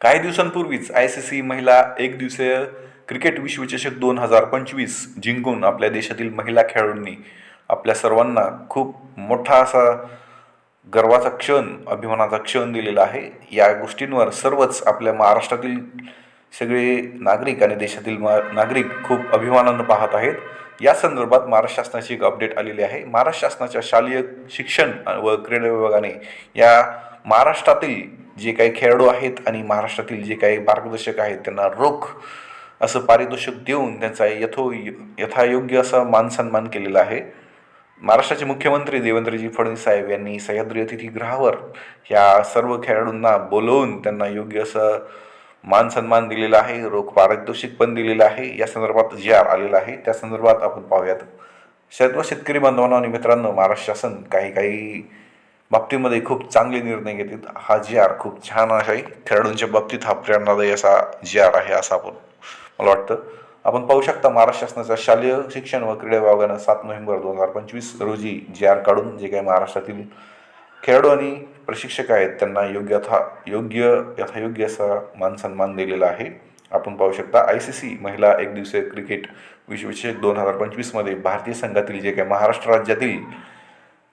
काही दिवसांपूर्वीच ICC महिला एकदिवसीय क्रिकेट विश्वचषक 2025 जिंकून आपल्या देशातील महिला खेळाडूंनी आपल्या सर्वांना खूप मोठा असा गर्वाचा क्षण, अभिमानाचा क्षण दिलेला आहे. या गोष्टींवर सर्वच आपल्या महाराष्ट्रातील सगळे नागरिक आणि देशातील नागरिक खूप अभिमानानं पाहत आहेत. या संदर्भात महाराष्ट्र शासनाची एक अपडेट आलेली आहे. महाराष्ट्र शासनाच्या शालेय शिक्षण व क्रीडा विभागाने या महाराष्ट्रातील जे काही खेळाडू आहेत आणि महाराष्ट्रातील जे काही मार्गदर्शक आहेत त्यांना रोख असं पारितोषिक देऊन त्यांचा यथायोग्य असा मानसन्मान केलेला आहे. महाराष्ट्राचे मुख्यमंत्री देवेंद्रजी फडणवीस साहेब यांनी सह्याद्री अतिथीगृहावर या सर्व खेळाडूंना बोलवून त्यांना योग्य असं मान सन्मान दिलेला आहे, रोख पारितोषिक पण दिलेलं आहे. या संदर्भात GR आलेला आहे, त्या संदर्भात आपण पाहूयात. सर्व शेतकरी बांधवांनो आणि मित्रांनो, महाराष्ट्र शासन काही बाबतीमध्ये खूप चांगले निर्णय घेतात. हा GR खूप छान आहे. खेळाडूंच्या बाबतीत हा प्रेरणादायी असा GR आहे असं मला वाटतं. आपण पाहू शकता महाराष्ट्र शासनाच्या शालेय शिक्षण व क्रीडा विभागानं 7 नोव्हेंबर 2025 रोजी GR काढून जे काही महाराष्ट्रातील खेळाडू आणि प्रशिक्षक आहेत त्यांना यथायोग्य असा मान सन्मान दिलेला आहे. आपण पाहू शकता ICC महिला एकदिवसीय क्रिकेट विश्वचषक 2025मध्ये भारतीय संघातील जे काही महाराष्ट्र राज्यातील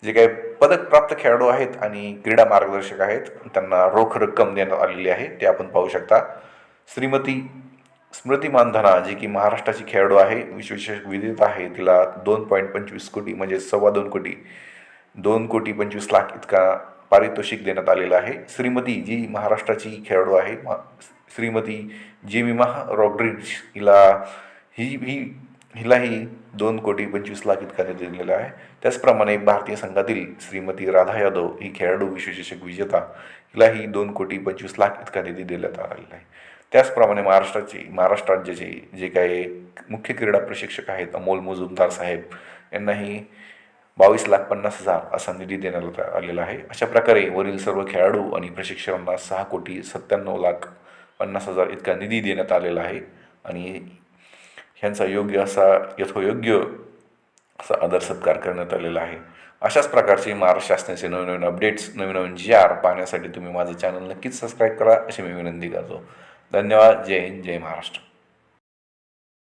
जे काही पदक प्राप्त खेळाडू आहेत आणि क्रीडा मार्गदर्शक आहेत त्यांना रोख रक्कम देण्यात आलेली आहे. ते आपण पाहू शकता. श्रीमती स्मृती मानधना जी की महाराष्ट्राची खेळाडू आहे, विश्वचषक विजेता आहे, तिला 2.25 कोटी म्हणजे 2.25 कोटी 2,25,00,000 इतका पारितोषिक देण्यात आलेला आहे. श्रीमती जी महाराष्ट्राची खेळाडू आहे, श्रीमती जेमिमा रॉड्रिग्ज हिलाही 2,25,00,000 इतका दिलेला आहे. त्याचप्रमाणे भारतीय संघातील श्रीमती राधा यादव ही खेळाडू विश्वचषक विजेता, हिलाही 2,25,00,000 इतका निधी देण्यात आलेला आहे. त्याचप्रमाणे महाराष्ट्र राज्याचे जे काही मुख्य क्रीडा प्रशिक्षक आहेत अमोल मुजुमदार साहेब यांनाही 22,50,000 असा निधी देण्यात आलेला आहे. अशा प्रकारे वरील सर्व खेळाडू आणि प्रशिक्षकांना 6,97,50,000 इतका निधी देण्यात आलेला आहे आणि ह्यांचा यथोयोग्य असा आदर सत्कार करण्यात आलेला आहे. अशाच प्रकारचे महाराष्ट्र शासनाचे नवीन अपडेट्स, नवीन GR पाहण्यासाठी तुम्ही माझं चॅनल नक्कीच सबस्क्राईब करा अशी मी विनंती करतो. धन्यवाद. जय हिंद, जय महाराष्ट्र.